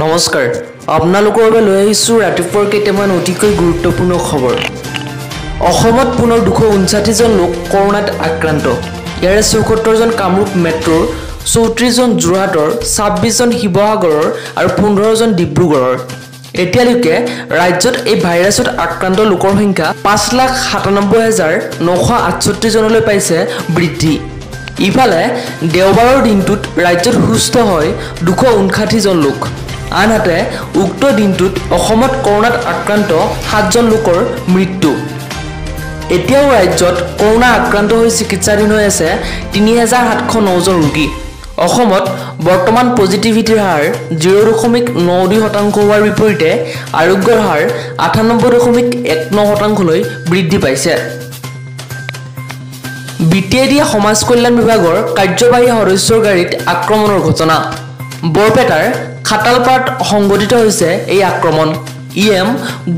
নমস্কাৰ আপোনালোকৰ বাবে লৈ আহিছো ৰাতিপুৱাৰ কেইটামান অতিকৈ গুৰুত্বপূৰ্ণ খবৰ অসমত পুনৰ 259 জন লোক কৰোনাত আক্ৰান্ত ইয়াৰে 74 জন কামৰূপ মেট্ৰৰ 34 জন যোৰহাটৰ 26 জন শিৱসাগৰৰ আৰু 15 জন ডিব্ৰুগড়ৰ এতিয়ালৈকে ৰাজ্যত এই ভাইৰাছত আক্ৰান্ত লোকৰ সংখ্যা 5,97,968 জনলৈ পাইছে বৃদ্ধি ইফালে দেওবাৰৰ দিনটোত ৰাজ্যত সুস্থ হয় 259 জন লোক আনহাতে উক্ত দিনটোত অসমত কৰোনাত আক্ৰান্ত 7 জন লোকৰ মৃত্যু এতিয়াও ৰাজ্যত কৰোনা আক্ৰান্ত হৈ চিকিৎসাধীন হৈ আছে 3709 জন ৰোগী অসমত বৰ্তমান পজিটিভিটিৰ হাৰ 0.92% হোৱাৰ বিপৰীতে আৰোগ্যৰ হাৰ 98.19% লৈ বৃদ্ধি পাইছে বিটিএডি সমাজ কল্যাণ বিভাগৰ কাৰ্যবাহী সদস্যৰ গাড়ীত আক্ৰমণৰ ঘটনা বৰপেটাৰ খাটালপাত সংঘটিত হৈছে এই আক্ৰমণ ইএম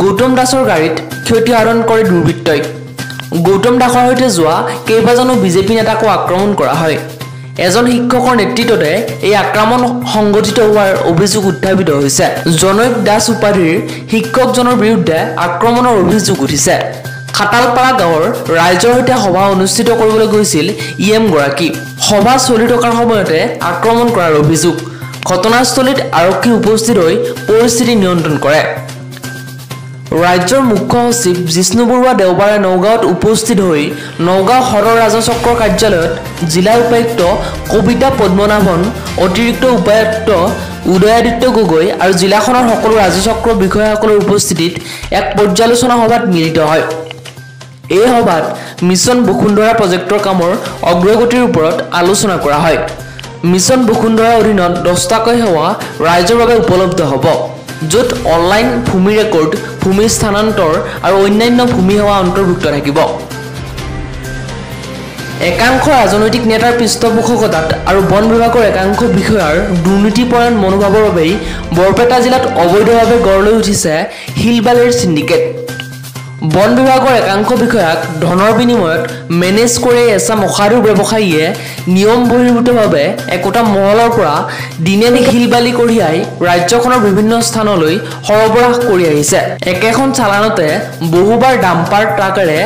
গৌতম দাসৰ গাড়ীত ক্ষতিসাধন কৰে দুৰ্বৃত্তই গৌতম দাসৰ হৈতে যোৱা কেইবাজনো বিজেপি নেতাকো আক্ৰমণ কৰা হয় এজন শিক্ষকৰ নেতৃত্বতে এই আক্ৰমণ সংঘটিত হোৱাৰ অভিযোগ উত্থাপিত হৈছে জনৈক দাস উপাধিৰ শিক্ষকজনৰ বিৰুদ্ধে আক্ৰমণৰ অভিযোগ উঠিছে খাটালপাৰা গাঁৱৰ ৰাইজৰ হৈতে সভা অনুষ্ঠিত কৰিবলৈ গৈছিল ইএম গৰাকী সভা চলি থকাৰ সময়তে আক্ৰমণ কৰাৰ অভিযোগ ঘটনাস্থলীত আৰক্ষী উপস্থিত হৈ পৰিস্থিতি নিয়ন্ত্ৰণ কৰে ৰাজ্যৰ মুখ্য সচিব জিষ্ণু বৰুৱা দেওবাৰে নগাঁৱত উপস্থিত হৈ নগাঁও সদৰ ৰাজচক্ৰ কাৰ্যালয়ত জিলা উপায়ুক্ত কবিতা পদ্মনাভন অতিৰিক্ত উপায়ুক্ত উদয়াদিত্য গগৈ আৰু জিলাখনৰ সকলো ৰাজচক্ৰ বিষয়াসকলৰ উপস্থিতিত এক পৰ্যালোচনা সভাত মিলিত হয় এই সভাত মিছন বসুন্ধৰা প্ৰজেক্টৰ কামৰ অগ্ৰগতিৰ ওপৰত আলোচনা কৰা হয় মিছন বসুন্ধৰাৰ অধীনত 10টাকৈ সেৱা ৰাইজৰ বাবে উপলব্ধ হ'ব য'ত অনলাইন ভূমি ৰেকৰ্ড ভূমি স্থানান্তৰ আৰু অন্যান্য ভূমি সেৱা অন্তৰ্ভুক্ত থাকিব একাংশ ৰাজনৈতিক নেতাৰ পৃষ্ঠপোষকতাত আৰু বন বিভাগৰ একাংশ বিষয়াৰ দুৰ্নীতিপৰায়ণ মনোভাৱৰ বাবেই বৰপেটা জিলাত অবৈধভাৱে গঢ় লৈ উঠিছে শিলবালিৰ সিন্ডিকেট বন বিভাগৰ একাংশ বিষয়াক ধনৰ বিনিময়ত মেনেজ কৰি এছাম অসাধু ব্যৱসায়ীয়ে নিয়ম বহিৰ্ভূতভাৱে একোটা মহলৰ পৰা দিনে শিলবালি কঢ়িয়াই ৰাজ্যখনৰ বিভিন্ন স্থানলৈ সৰবৰাহ কৰি আহিছে একেখন চালানতে বহুবাৰ ডাম্পাৰ ট্ৰাকেৰে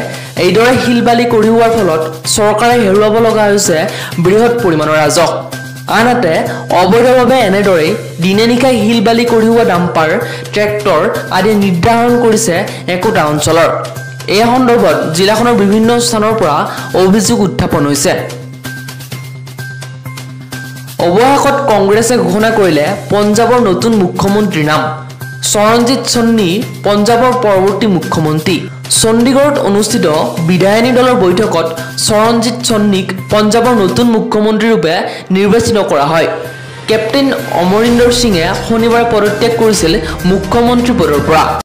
এইদৰে শিলবালি কঢ়িওৱাৰ ফলত চৰকাৰে হেৰুৱাব লগা হৈছে বৃহৎ পৰিমাণৰ ৰাজহ আনহাতে অবৈধভাৱে এনেদৰে দিনে নিশাই শিলবালি কঢ়িওৱা ডাম্পাৰ ট্ৰেক্টৰ আদি নিৰ্ধাৰণ কৰিছে একোটা অঞ্চলৰ এই সন্দৰ্ভত জিলাখনৰ বিভিন্ন স্থানৰ পৰা অভিযোগ উত্থাপন হৈছে অৱশেষত কংগ্ৰেছে ঘোষণা কৰিলে পঞ্জাবৰ নতুন মুখ্যমন্ত্ৰীৰ নাম চৰণজিৎ চন্নী পঞ্জাবৰ পৰৱৰ্তী মুখ্যমন্ত্ৰী চণ্ডীগড়ত অনুষ্ঠিত বিধায়িনী দলৰ বৈঠকত চৰণজিৎ চন্নীক পঞ্জাবৰ নতুন মুখ্যমন্ত্ৰী ৰূপে নিৰ্বাচিত কৰা হয় কেপ্টেইন অমৰিন্দৰ সিঙে শনিবাৰে পদত্যাগ কৰিছিল মুখ্যমন্ত্ৰী পদৰ পৰা